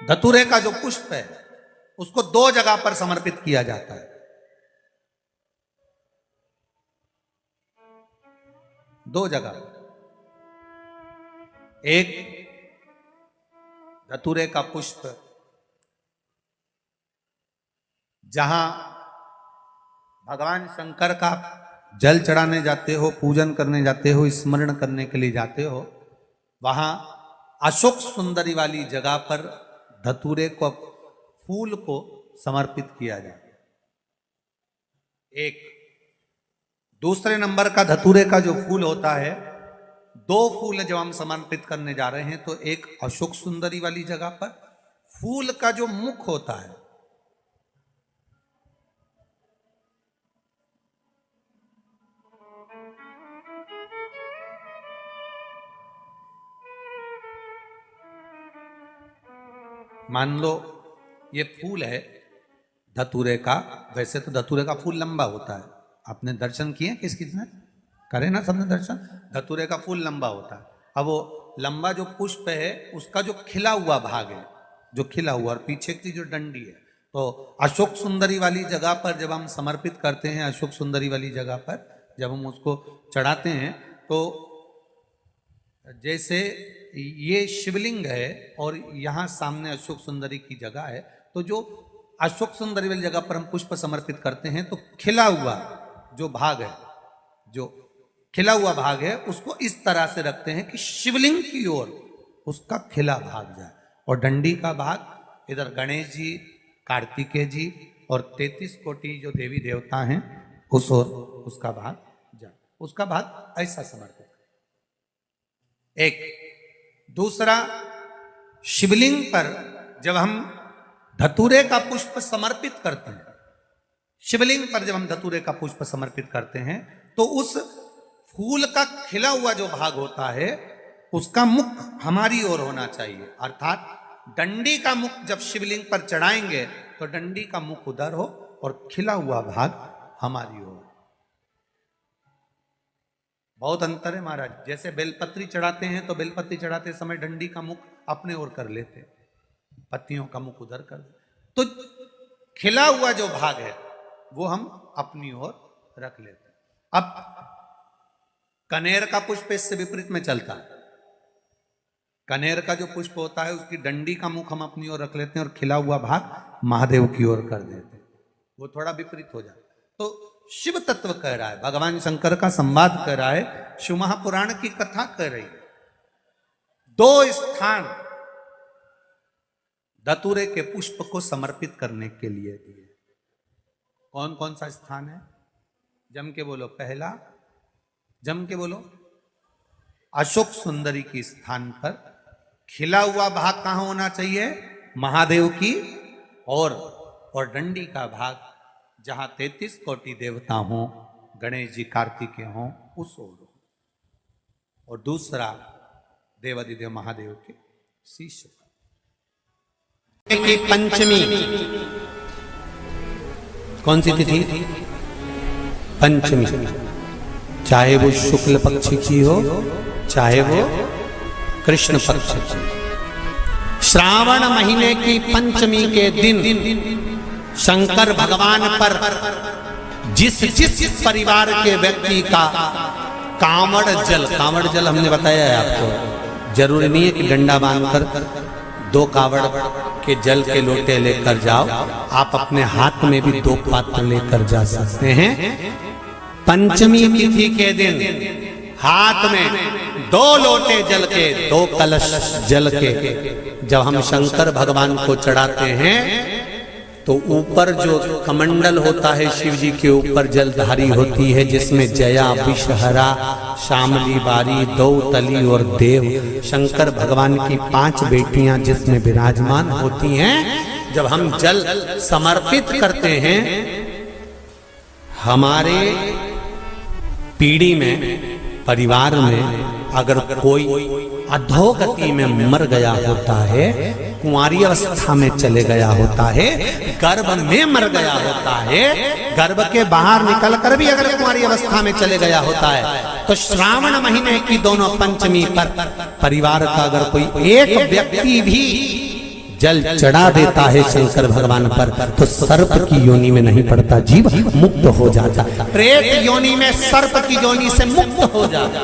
धतूरे का जो पुष्प है उसको 2 जगह पर समर्पित किया जाता है। 2 जगह। एक धतूरे का पुष्प जहां भगवान शंकर का जल चढ़ाने जाते हो, पूजन करने जाते हो, स्मरण करने के लिए जाते हो, वहां अशोक सुंदरी वाली जगह पर धतूरे को फूल को समर्पित किया जाता है। एक दूसरे नंबर का धतूरे का जो फूल होता है, 2 फूल जब हम समर्पित करने जा रहे हैं तो एक अशोक सुंदरी वाली जगह पर फूल का जो मुख होता है मान लो ये फूल है धतूरे का। वैसे तो धतूरे का फूल लंबा होता है, आपने दर्शन किए किस किसने करे ना, सबने दर्शन। धतूरे का फूल लंबा होता है। अब वो लंबा जो पुष्प है उसका जो खिला हुआ भाग है, जो खिला हुआ और पीछे की जो डंडी है, तो अशोक सुंदरी वाली जगह पर जब हम समर्पित करते हैं, अशोक सुंदरी वाली जगह पर जब हम उसको चढ़ाते हैं, तो जैसे ये शिवलिंग है और यहाँ सामने अशोक सुंदरी की जगह है, तो जो अशोक सुंदरी वाली जगह पर हम पुष्प समर्पित करते हैं तो खिला हुआ जो भाग है, जो खिला हुआ भाग है, उसको इस तरह से रखते हैं कि शिवलिंग की ओर उसका खिला भाग जाए और डंडी का भाग इधर गणेश जी, कार्तिकेय जी और 33 कोटि जो देवी देवता हैं उस ओर उसका भाग जाए। उसका भाग ऐसा समर्पित। एक दूसरा, शिवलिंग पर जब हम धतूरे का पुष्प समर्पित करते हैं, शिवलिंग पर जब हम धतूरे का पुष्प समर्पित करते हैं तो उस फूल का खिला हुआ जो भाग होता है उसका मुख हमारी ओर होना चाहिए। अर्थात डंडी का मुख जब शिवलिंग पर चढ़ाएंगे तो डंडी का मुख उधर हो और खिला हुआ भाग हमारी ओर। बहुत अंतर है महाराज। जैसे बेलपत्री चढ़ाते हैं तो बेलपत्री चढ़ाते समय डंडी का मुख अपने ओर कर लेते, पत्तियों का मुख उधर कर देते, तो खिला हुआ जो भाग है वो हम अपनी ओर रख लेते। अब कनेर का पुष्प इससे विपरीत में चलता है। कनेर का जो पुष्प होता है उसकी डंडी का मुख हम अपनी ओर रख लेते हैं और खिला हुआ भाग महादेव की ओर कर देते हैं। वो थोड़ा विपरीत हो जाता। तो शिव तत्व कह रहा है, भगवान शंकर का संवाद कर रहा है, शिव महापुराण की कथा कर रही है। 2 स्थान धतूरे के पुष्प को समर्पित करने के लिए दिए। कौन कौन सा स्थान है? जम के बोलो। पहला, जम के बोलो। अशोक सुंदरी के स्थान पर खिला हुआ भाग कहां होना चाहिए? महादेव की और डंडी का भाग जहां 33 कोटि देवता हों, गणेश जी, कार्तिकेय हों, उस ओर। और दूसरा, देवादिदेव महादेव के शीश की पंचमी। कौन सी तिथि? पंचमी। चाहे वो शुक्ल पक्ष की हो, चाहे वो कृष्ण पक्ष की। श्रावण महीने की पंचमी के दिन शंकर भगवान पर जिस परिवार के व्यक्ति का कांवड़ जल हमने बताया है आपको, जरूरी नहीं है कि डंडा बांधकर 2 कांवड़ के जल के लोटे लेकर जाओ, आप अपने हाथ में भी 2 पात्र लेकर जा सकते हैं। पंचमी तिथि के दिन हाथ में 2 लोटे जल के, 2 कलश जल के जब हम शंकर भगवान को चढ़ाते हैं तो ऊपर जो कमंडल होता है शिव जी के ऊपर जलधारी होती है, जिसमें जया, विषहरा, शामली, बारी, दौतली और देव, शंकर भगवान की 5 बेटियां जिसमें विराजमान होती हैं। जब हम जल समर्पित करते हैं, हमारे पीढ़ी में, परिवार में अगर कोई अधोगति में मर गया होता है, कुंवारी अवस्था में चले गया होता है, गर्भ में मर गया होता है, गर्भ के बाहर निकलकर भी अगर कुंवारी अवस्था में चले गया होता है, तो श्रावण महीने की दोनों पंचमी पर परिवार का अगर कोई एक व्यक्ति भी जल चढ़ा देता है शंकर भगवान पर तो सर्प की योनि में नहीं पड़ता, जीव मुक्त हो जाता। प्रेत योनि में सर्प की योनि से मुक्त हो जाता।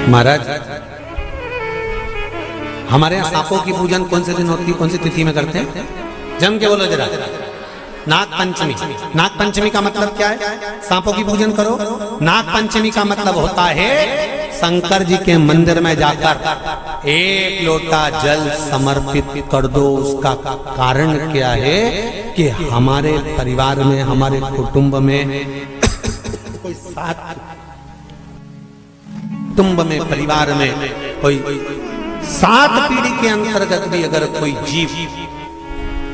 महाराज हमारे यहाँ सांपों की पूजन कौन से दिन होती है, कौन सी तिथि में करते हैं? जम के बोलो जरा। नाग पंचमी। नाग पंचमी का मतलब क्या है? सांपों की पूजन करो। नाग पंचमी का मतलब होता है शंकर जी के मंदिर में जाकर एक लोटा जल समर्पित कर दो। उसका कारण क्या है कि हमारे परिवार में, हमारे कुटुंब में कोई कुटुंब में, परिवार में कोई 7 पीढ़ी के अंतर्गत भी अगर कोई जीव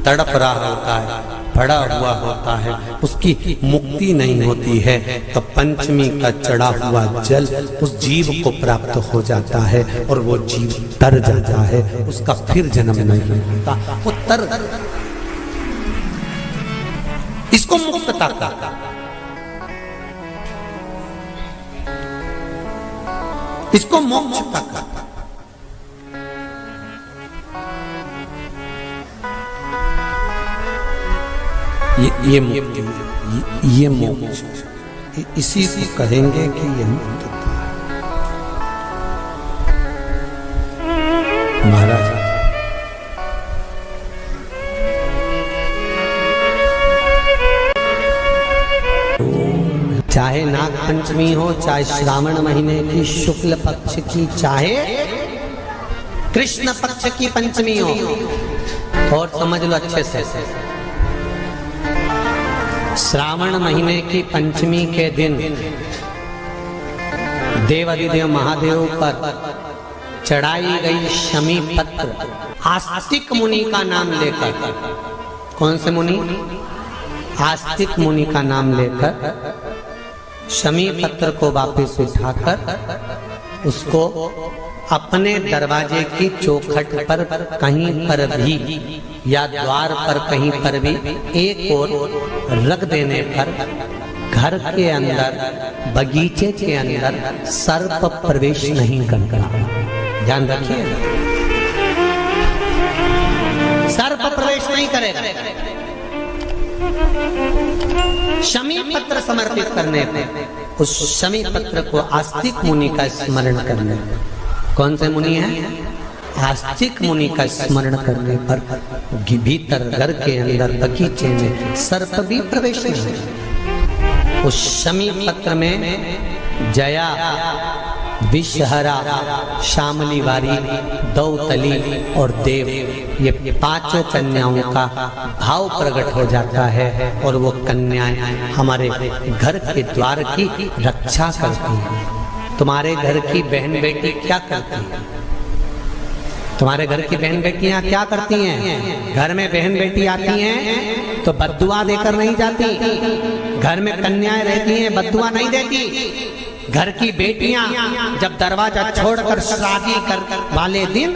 तड़प रहा होता है, पड़ा हुआ होता है, उसकी मुक्ति नहीं होती है, तो पंचमी का चढ़ा हुआ जल उस जीव को प्राप्त हो जाता है और वो जीव तर जाता है, उसका फिर जन्म नहीं होता, वो तर। इसको मुक्तता का, इसको मोक्षता का। ये मुक्ति, ये मोक्ष, इसी को कहेंगे कि ये मुक्तता। महाराज चाहे नाग पंचमी हो, चाहे श्रावण महीने की शुक्ल पक्ष की, चाहे कृष्ण पक्ष की पंचमी हो, और समझ लो अच्छे से, श्रावण महीने की पंचमी के दिन देवाधिदेव महादेव पर चढ़ाई गई शमी पत्र आस्तिक मुनि का नाम लेकर, कौन से मुनि? आस्तिक मुनि का नाम लेकर शमी पत्र को वापस उठाकर उसको अपने दरवाजे की चौखट पर कहीं पर भी या द्वार पर कहीं पर भी एक ओर रख देने पर घर के अंदर, बगीचे के अंदर सर्प प्रवेश नहीं करता। ध्यान रखिए, सर्प प्रवेश नहीं करेगा। शमी पत्र समर्पित करने पर, उस शमी पत्र को आस्तिक मुनि का स्मरण करने, कौन से मुनि है? आस्तिक मुनि का स्मरण करने पर भीतर घर के अंदर बगीचे में सर्प भी प्रवेश नहीं। उस शमी पत्र में जया, विषहरा, शामली वारी, दौतली और देव, ये 5 कन्याओं का भाव प्रकट हो जाता है और वो कन्याएं हमारे घर के द्वार की रक्षा करती हैं। तुम्हारे घर की बहन बेटी क्या करती है? तुम्हारे घर की बहन बेटियां क्या करती हैं? घर में बहन बेटी आती हैं तो बद्दुआ देकर नहीं जाती। घर में कन्याएं रहती हैं, बद्दुआ नहीं देती। घर की बेटियां जब दरवाजा छोड़कर शादी कर वाले दिन,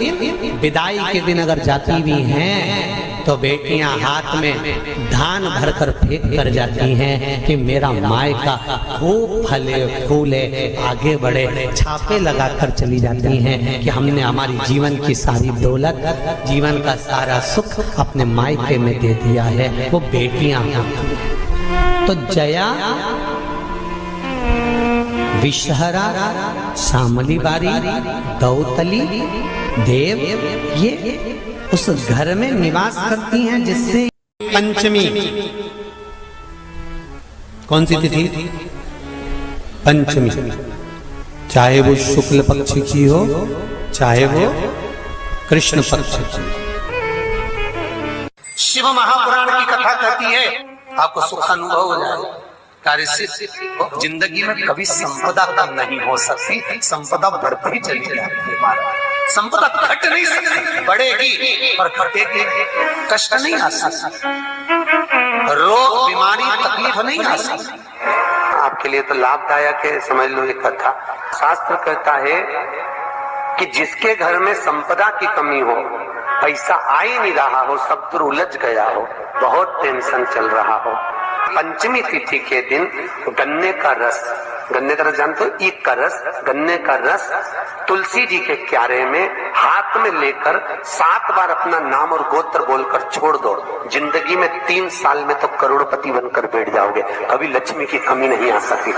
विदाई के दिन अगर जाती भी हैं तो बेटियां हाथ में धान भरकर फेंक कर जाती हैं कि मेरा मायका खूब फले फूले, आगे बढ़े। छापे लगाकर चली जाती हैं कि हमने हमारी जीवन की सारी दौलत, जीवन का सारा सुख अपने मायके में दे दिया है। वो बेटियां हैं। तो जया, विषहरा, शामली बारी, दौतली, देव, ये उस घर में निवास करती हैं जिससे पंचमी, कौन सी तिथि? पंचमी, चाहे वो शुक्ल पक्ष की हो, चाहे वो कृष्ण पक्ष की। शिव महापुराण की कथा कहती है, आपको सुखानुभव हो जाए। जिंदगी में कभी संपदा कम नहीं हो सकती, संपदा बढ़ती ही चली जाती है। संपदा घट नहीं सकती, बढ़ेगी और घटेगी, कष्ट नहीं आ सकता, रोग बीमारी तकलीफ नहीं आ सकती। आपके लिए तो लाभदायक है, समझ लो ये कथा। शास्त्र कहता है कि जिसके घर में संपदा की कमी हो, पैसा आ ही नहीं रहा हो, सब तो उलझ गया हो, बहुत टेंशन चल रहा हो, पंचमी तिथि के दिन गन्ने का रस जानते हो, ईख का रस, गन्ने का रस तुलसी जी के क्यारे में हाथ में लेकर 7 बार अपना नाम और गोत्र बोलकर छोड़ दो। जिंदगी में 3 साल में तो करोड़पति बनकर बैठ जाओगे, कभी लक्ष्मी की कमी नहीं आ सकती।